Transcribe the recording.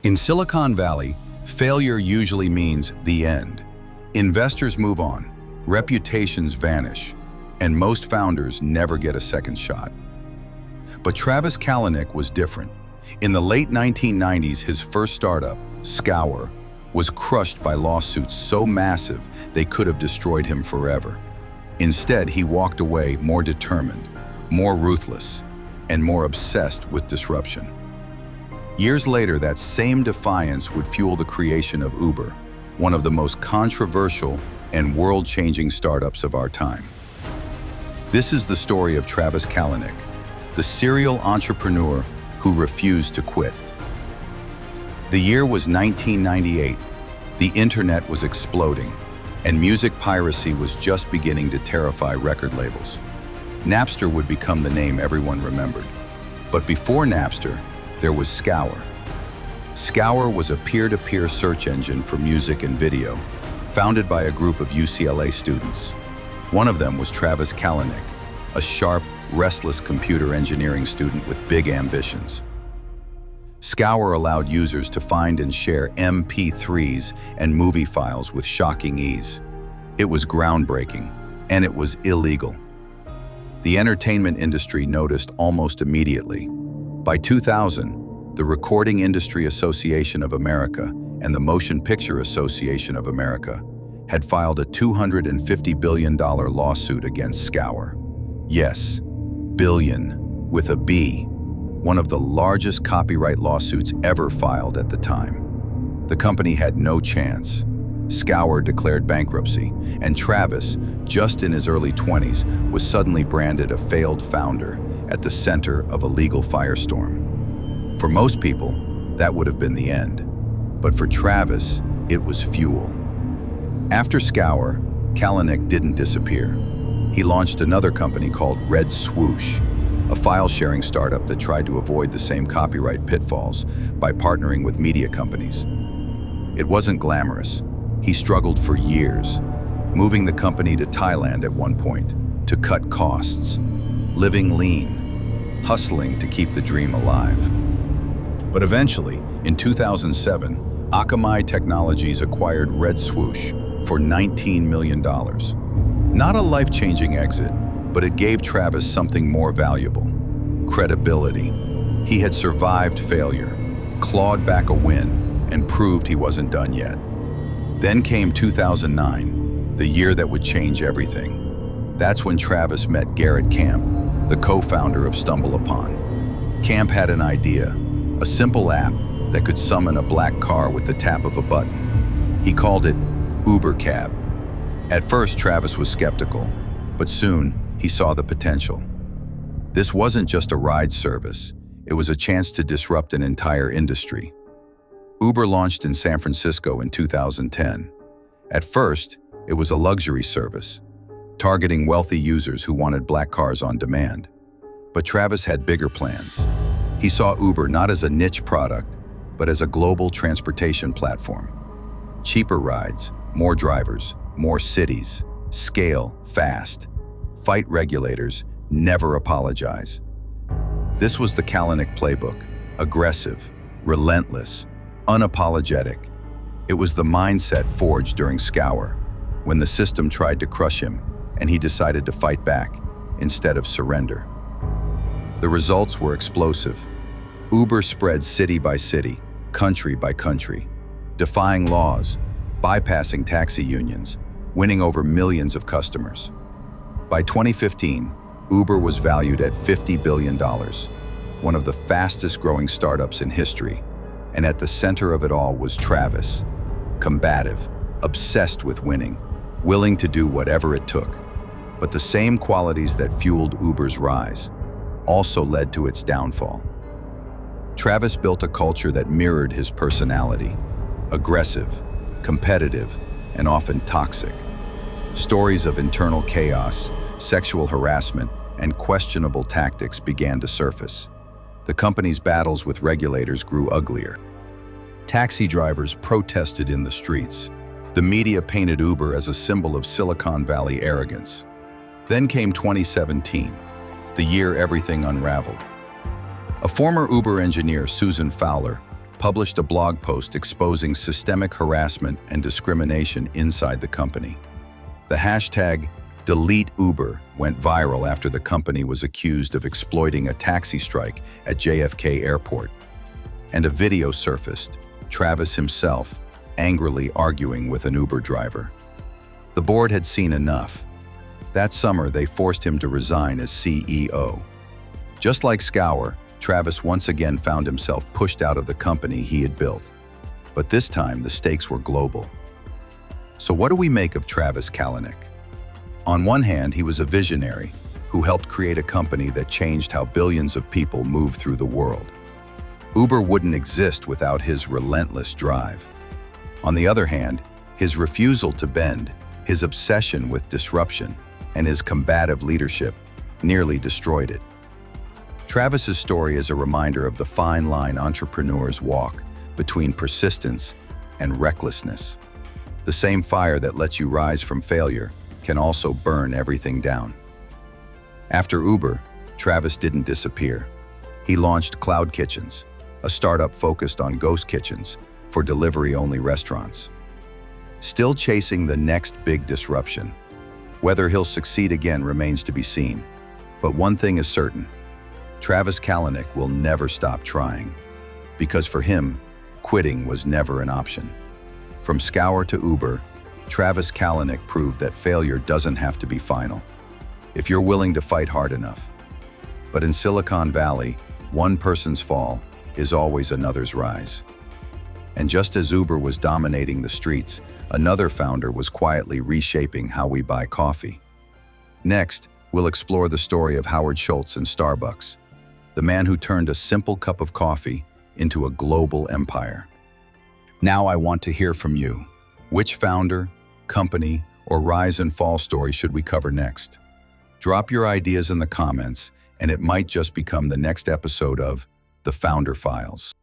In Silicon Valley, failure usually means the end. Investors move on, reputations vanish, and most founders never get a second shot. But Travis Kalanick was different. In the late 1990s, his first startup, Post-Scour, was crushed by lawsuits so massive they could have destroyed him forever. Instead, he walked away more determined, more ruthless, and more obsessed with disruption. Years later, that same defiance would fuel the creation of Uber, one of the most controversial and world-changing startups of our time. This is the story of Travis Kalanick, the serial entrepreneur who refused to quit. The year was 1998. The internet was exploding, and music piracy was just beginning to terrify record labels. Napster would become the name everyone remembered. But before Napster, there was Scour. Scour was a peer-to-peer search engine for music and video, founded by a group of UCLA students. One of them was Travis Kalanick, a sharp, restless computer engineering student with big ambitions. Scour allowed users to find and share MP3s and movie files with shocking ease. It was groundbreaking, and it was illegal. The entertainment industry noticed almost immediately. By 2000, the Recording Industry Association of America and the Motion Picture Association of America had filed a $250 billion lawsuit against Scour. Yes, billion, with a B, one of the largest copyright lawsuits ever filed at the time. The company had no chance. Scour declared bankruptcy, and Travis, just in his early 20s, was suddenly branded a failed founder at the center of a legal firestorm. For most people, that would have been the end. But for Travis, it was fuel. After Scour, Kalanick didn't disappear. He launched another company called Red Swoosh, a file-sharing startup that tried to avoid the same copyright pitfalls by partnering with media companies. It wasn't glamorous. He struggled for years, moving the company to Thailand at one point to cut costs, living lean, hustling to keep the dream alive. But eventually, in 2007, Akamai Technologies acquired Red Swoosh for $19 million. Not a life-changing exit, but it gave Travis something more valuable: credibility. He had survived failure, clawed back a win, and proved he wasn't done yet. Then came 2009, the year that would change everything. That's when Travis met Garrett Camp, the co-founder of StumbleUpon. Camp had an idea, a simple app that could summon a black car with the tap of a button. He called it Uber Cab. At first, Travis was skeptical, but soon he saw the potential. This wasn't just a ride service, it was a chance to disrupt an entire industry. Uber launched in San Francisco in 2010. At first, it was a luxury service, targeting wealthy users who wanted black cars on demand. But Travis had bigger plans. He saw Uber not as a niche product, but as a global transportation platform. Cheaper rides, more drivers, more cities, scale fast, fight regulators, never apologize. This was the Kalanick playbook: aggressive, relentless, unapologetic. It was the mindset forged during Scour, when the system tried to crush him and he decided to fight back instead of surrender. The results were explosive. Uber spread city by city, country by country, defying laws, bypassing taxi unions, winning over millions of customers. By 2015, Uber was valued at $50 billion, one of the fastest growing startups in history. And at the center of it all was Travis, combative, obsessed with winning, willing to do whatever it took. But the same qualities that fueled Uber's rise also led to its downfall. Travis built a culture that mirrored his personality: aggressive, competitive, and often toxic. Stories of internal chaos, sexual harassment, and questionable tactics began to surface. The company's battles with regulators grew uglier. Taxi drivers protested in the streets. The media painted Uber as a symbol of Silicon Valley arrogance. Then came 2017, the year everything unraveled. A former Uber engineer, Susan Fowler, published a blog post exposing systemic harassment and discrimination inside the company. The hashtag #DeleteUber went viral after the company was accused of exploiting a taxi strike at JFK Airport. And a video surfaced, Travis himself angrily arguing with an Uber driver. The board had seen enough. That summer, they forced him to resign as CEO. Just like Scour, Travis once again found himself pushed out of the company he had built. But this time, the stakes were global. So what do we make of Travis Kalanick? On one hand, he was a visionary who helped create a company that changed how billions of people move through the world. Uber wouldn't exist without his relentless drive. On the other hand, his refusal to bend, his obsession with disruption, and his combative leadership nearly destroyed it. Travis's story is a reminder of the fine line entrepreneurs walk between persistence and recklessness. The same fire that lets you rise from failure can also burn everything down. After Uber, Travis didn't disappear. He launched Cloud Kitchens, a startup focused on ghost kitchens for delivery-only restaurants. Still chasing the next big disruption. Whether he'll succeed again remains to be seen. But one thing is certain, Travis Kalanick will never stop trying. Because for him, quitting was never an option. From Scour to Uber, Travis Kalanick proved that failure doesn't have to be final, if you're willing to fight hard enough. But in Silicon Valley, one person's fall is always another's rise. And just as Uber was dominating the streets, another founder was quietly reshaping how we buy coffee. Next, we'll explore the story of Howard Schultz and Starbucks, the man who turned a simple cup of coffee into a global empire. Now I want to hear from you. Which founder, company, or rise and fall story should we cover next? Drop your ideas in the comments, and it might just become the next episode of The Founder Files.